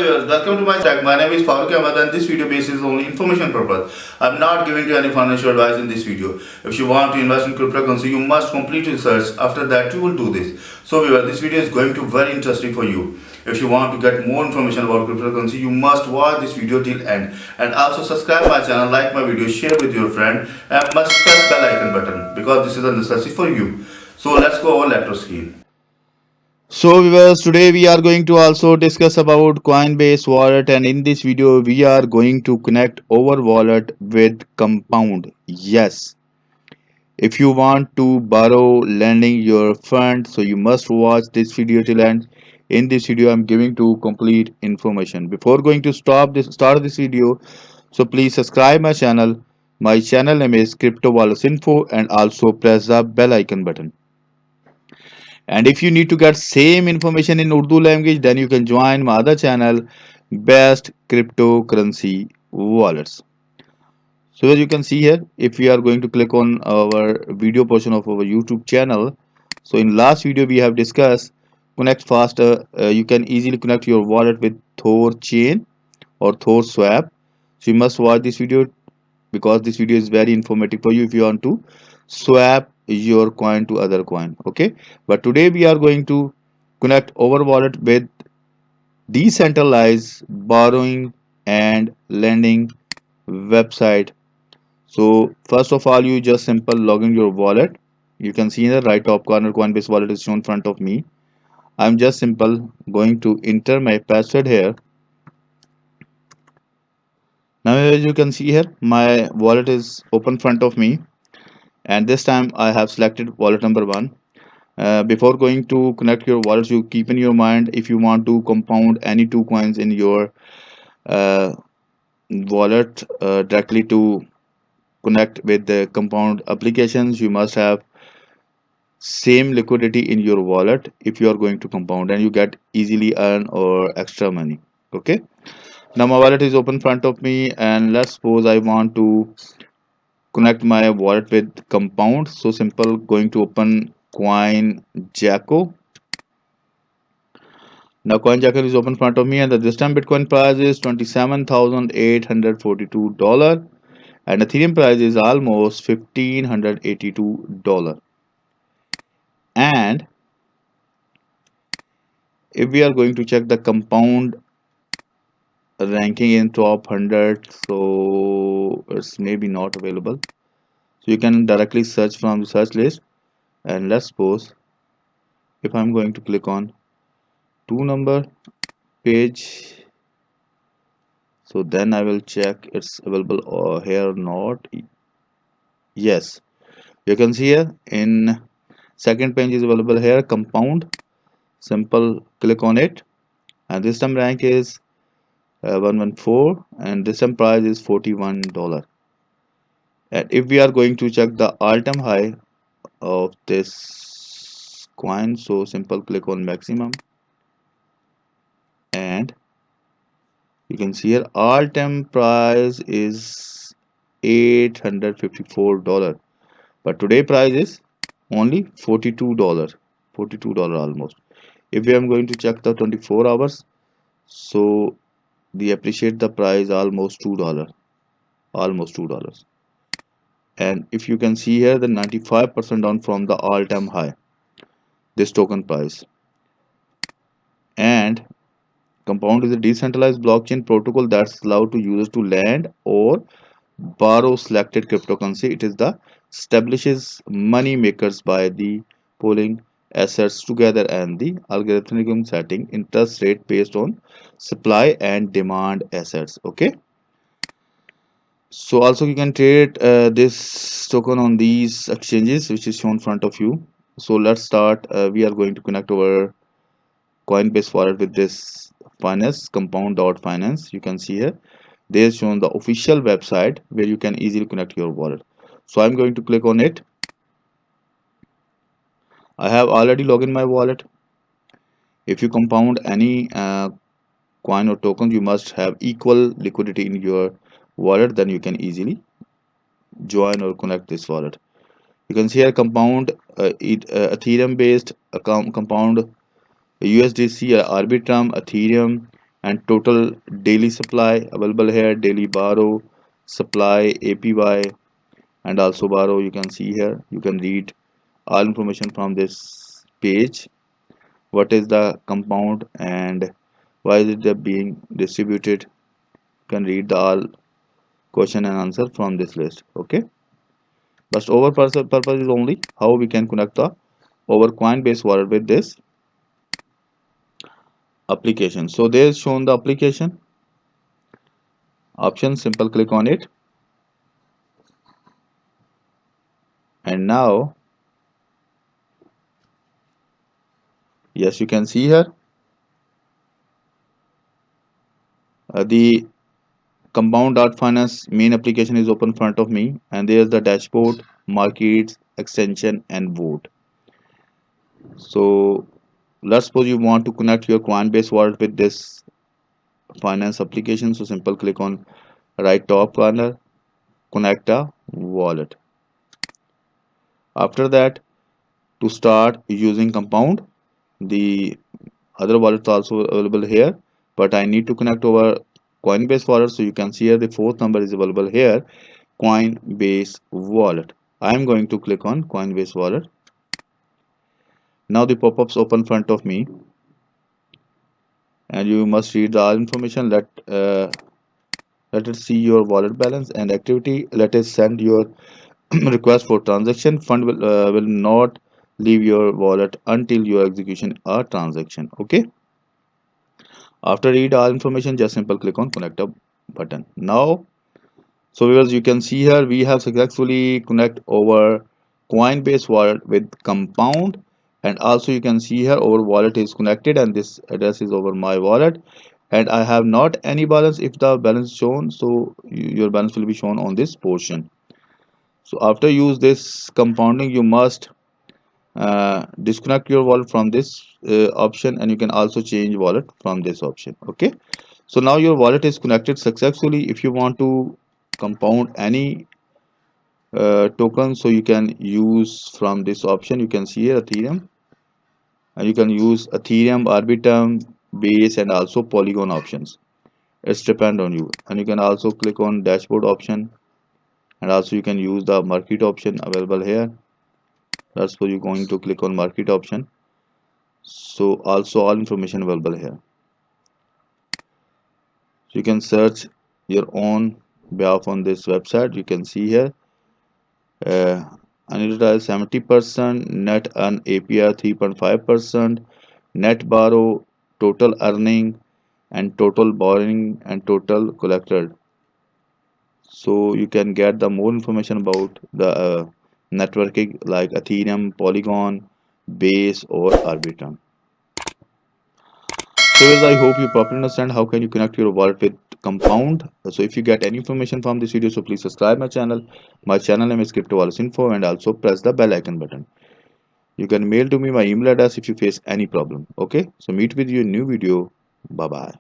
viewers, welcome to my channel. My name is Farooq Ahmed and this video basis only information purpose. I'm not giving you any financial advice in this video. If you want to invest in cryptocurrency, you must complete research. After that, you will do this. So viewers, this video is going to be very interesting for you. If you want to get more information about cryptocurrency, you must watch this video till end. And also subscribe my channel, like my video, share with your friend, and must press bell icon button because this is a necessity for you. So let's go over laptop screen. So viewers, today we are going to also discuss about Coinbase wallet, and in this video we are going to connect our wallet with Compound. Yes, if you want to borrow lending your fund, so you must watch this video till end. In this video I'm giving to complete information. Before going to start this video, so please subscribe my channel. My channel name is Crypto Wallets Info, and also press the bell icon button. And if you need to get same information in Urdu language, then you can join my other channel, Best Cryptocurrency Wallets. So as you can see here, if we are going to click on our video portion of our YouTube channel, so in last video we have discussed connect faster. You can easily connect your wallet with Thor chain or Thor swap. So you must watch this video because this video is very informative for you if you want to swap your coin to other coin. Okay, but today we are going to connect our wallet with decentralized borrowing and lending website. So first of all, you just simple log in your wallet. You can see in the right top corner Coinbase wallet is shown in front of me. I'm just simple going to enter my password here. Now as you can see here, my wallet is open front of me, and this time I have selected wallet number 1. Before going to connect your wallets, you keep in your mind if you want to compound any 2 coins in your uh, wallet directly to connect with the compound applications, you must have same liquidity in your wallet if you are going to compound, and you get easily earn or extra money. Okay, now my wallet is open front of me, and let's suppose I want to connect my wallet with compound. So simple going to open CoinJacko. Now CoinJacko is open in front of me, and this time Bitcoin price is $27,842 and Ethereum price is almost $1,582. And if we are going to check the compound ranking in top 100, so it's maybe not available. So you can directly search from the search list, and let's suppose if I'm going to click on 2 number page, so then I will check it's available or here or not. Yes, you can see here in second page is available here compound. Simple click on it, and this time rank is 114, and this time price is $41. And if we are going to check the all-time high of this coin, so simple click on maximum, and you can see here all-time price is $854, but today price is only $42, $42 almost. If we are going to check the 24 hours, so they appreciate the price almost $2, almost $2. And if you can see here, the 95% down from the all-time high, this token price. And Compound is a decentralized blockchain protocol that's allowed to users to lend or borrow selected cryptocurrency. It is the establishes money makers by the pooling assets together and the algorithmic setting interest rate based on supply and demand assets. Okay, so also you can trade this token on these exchanges which is shown in front of you. So let's start. We are going to connect our Coinbase wallet with this finance compound.finance. You can see here they have shown the official website where you can easily connect your wallet. So I'm going to click on it. I have already logged in my wallet. If you compound any coin or token, you must have equal liquidity in your wallet, then you can easily join or connect this wallet. You can see here compound Ethereum based account compound USDC, Arbitrum, Ethereum, and total daily supply available here, daily borrow, supply, APY, and also borrow. You can see here, you can read all information from this page. What is the compound and why is it being distributed? You can read the all question and answer from this list. Okay, but our purpose is only how we can connect the our Coinbase wallet with this application. So there's shown the application option, simple click on it, and now yes, you can see here the compound.finance main application is open in front of me, and there's the dashboard, markets, extension, and vote. So let's suppose you want to connect your Coinbase wallet with this finance application. So simple click on right top corner, connect a wallet. After that, to start using compound, the other wallets are also available here, but I need to connect over Coinbase wallet. So you can see here the fourth number is available here, Coinbase wallet. I am going to click on Coinbase wallet. Now the pop-ups open in front of me, and you must read the all information. Let us see your wallet balance and activity. Let us send your request for transaction. Fund will not leave your wallet until your execution a transaction. Okay. After read all information, just simple click on connect up button. Now, so viewers, you can see here we have successfully connect over Coinbase wallet with Compound, and also you can see here our wallet is connected and this address is over my wallet, and I have not any balance. If the balance shown, so your balance will be shown on this portion. So after use this compounding, you must disconnect your wallet from this option, and you can also change wallet from this option. Okay, so now your wallet is connected successfully. If you want to compound any token, so you can use from this option. You can see here Ethereum, and you can use Ethereum, Arbitrum, Base, and also Polygon options. It's depend on you, and you can also click on dashboard option, and also you can use the market option available here. That's why you're going to click on market option. So also all information available here. So you can search your own behalf on this website. You can see here uh, annualized 70%, net earn APR 3.5%, net borrow, total earning, and total borrowing and total collected. So you can get the more information about the networking like Ethereum, Polygon, Base, or Arbitrum. So as I hope you properly understand how can you connect your wallet with Compound. So if you get any information from this video, so please subscribe my channel. My channel name is Crypto Wallets Info, and also press the bell icon button. You can mail to me my email address if you face any problem. Okay, so meet with you in new video. Bye bye.